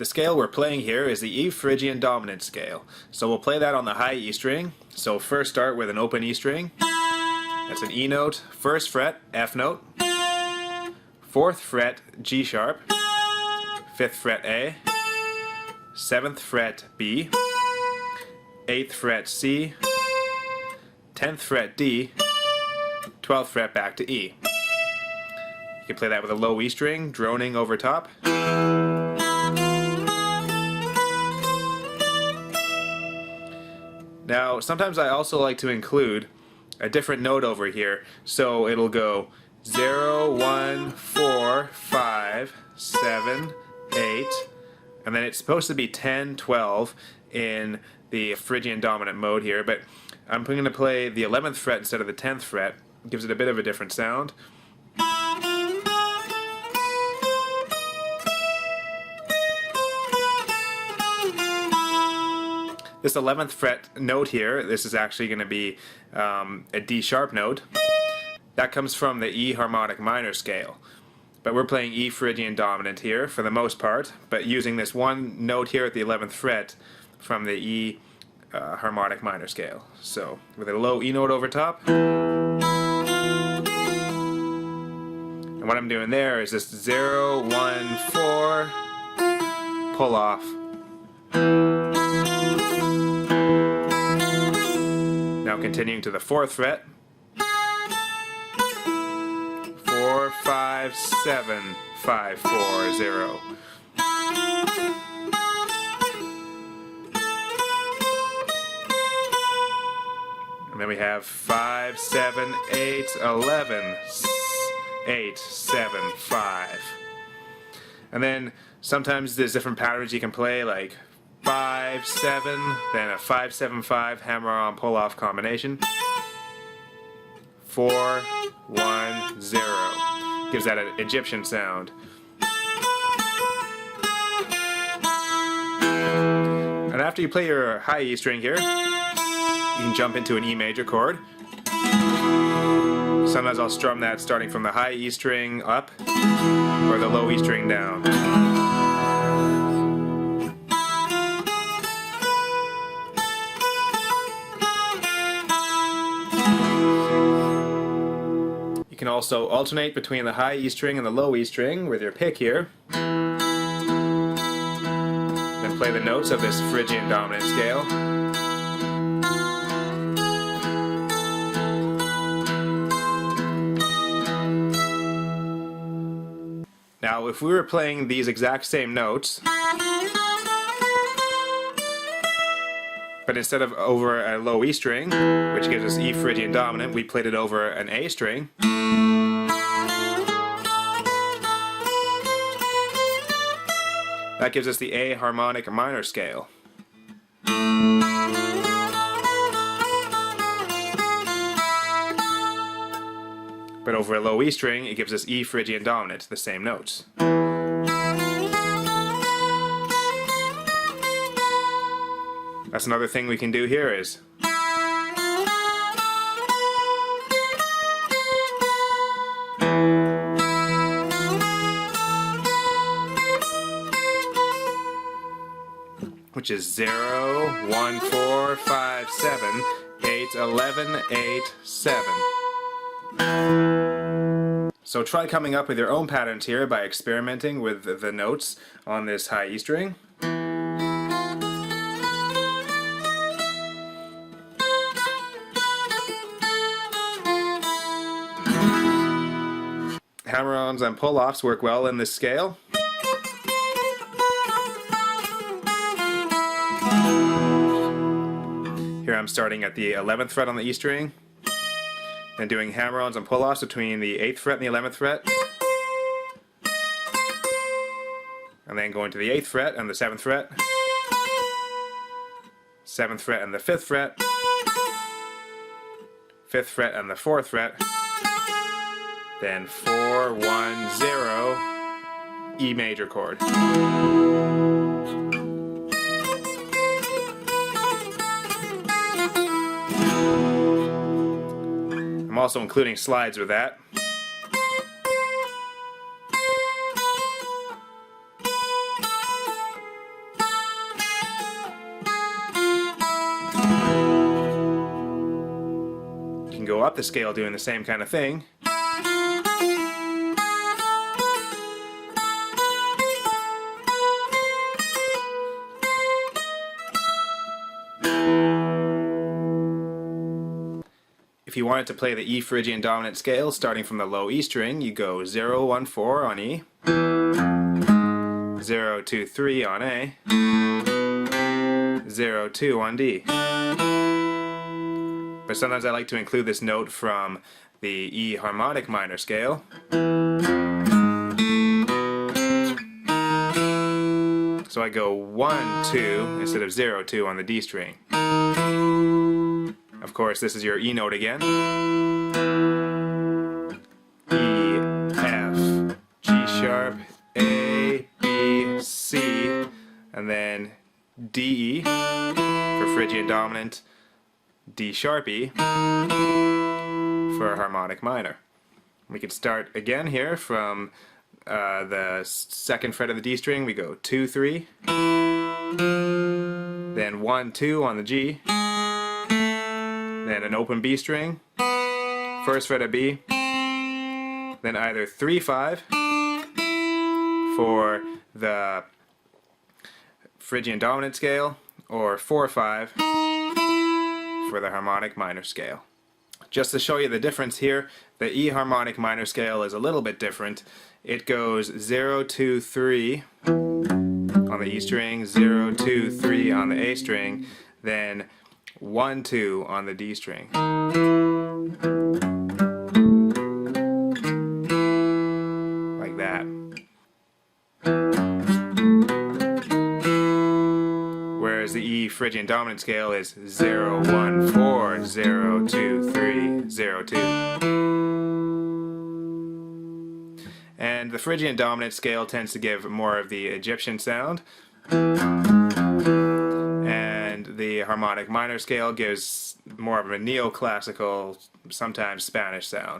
The scale we're playing here is the E Phrygian dominant scale. So we'll play that on the high E string. So first start with an open E string. That's an E note, first fret, F note, 4th fret, G sharp, 5th fret, A, 7th fret, B, 8th fret, C, 10th fret, D, 12th fret back to E. You can play that with a low E string, droning over top. Now, sometimes I also like to include a different note over here, so it'll go 0, 1, 4, 5, 7, 8, and then it's supposed to be 10, 12 in the Phrygian dominant mode here, but I'm going to play the 11th fret instead of the 10th fret. It gives it a bit of a different sound. This 11th fret note here, this is actually going to be a D sharp note. That comes from the E harmonic minor scale. But we're playing E Phrygian dominant here for the most part, but using this one note here at the 11th fret from the E harmonic minor scale. So with a low E note over top. And what I'm doing there is just 0, 1, 4, pull off. Now continuing to the 4th fret. 4, 5, 7, 5, 4, 0. And then we have 5, 7, 8, 11, 8, 7, 5. And then sometimes there's different patterns you can play, like 5, 7, then a 5, 7, 5 hammer-on pull-off combination. 4, 1, 0. Gives that an Egyptian sound. And after you play your high E string here, you can jump into an E major chord. Sometimes I'll strum that starting from the high E string up or the low E string down. You can also alternate between the high E string and the low E string with your pick here. Then play the notes of this Phrygian dominant scale. Now, if we were playing these exact same notes, but instead of over a low E string, which gives us E Phrygian dominant, we played it over an A string. That gives us the A harmonic minor scale. But over a low E string, it gives us E Phrygian dominant, the same notes. That's another thing we can do here is which is 0, 1, 4, 5, 7, 8, 11, 8, 7. So try coming up with your own patterns here by experimenting with the notes on this high E string. Hammer-ons and pull-offs work well in this scale. Here I'm starting at the 11th fret on the E string, then doing hammer-ons and pull-offs between the 8th fret and the 11th fret, and then going to the 8th fret and the 7th fret, 7th fret and the 5th fret, 5th fret and the 4th fret, then 4, 1, 0, E major chord. I'm also including slides with that. go up the scale doing the same kind of thing. If you wanted to play the E Phrygian dominant scale starting from the low E string, you go 0, 1, 4 on E, 0, 2, 3 on A, 0, 2 on D. But sometimes I like to include this note from the E harmonic minor scale. So I go 1, 2 instead of 0, 2 on the D string. Of course, this is your E note again. E, F, G sharp, A, B, C, and then D, E for Phrygian dominant, D sharp E for harmonic minor. We could start again here from the second fret of the D string. We go 2, 3, then 1, 2 on the G, then an open B string, first fret of B, then either 3, 5 for the Phrygian dominant scale, or 4, 5 for the harmonic minor scale. Just to show you the difference here, the E harmonic minor scale is a little bit different. It goes 0, 2, 3 on the E string, 0, 2, 3 on the A string, then 1, 2 on the D string. Like that. Whereas the E Phrygian dominant scale is 0, 1, 4, 0, 2, 3, 0, 2. And the Phrygian dominant scale tends to give more of the Egyptian sound. The harmonic minor scale gives more of a neoclassical, sometimes Spanish sound.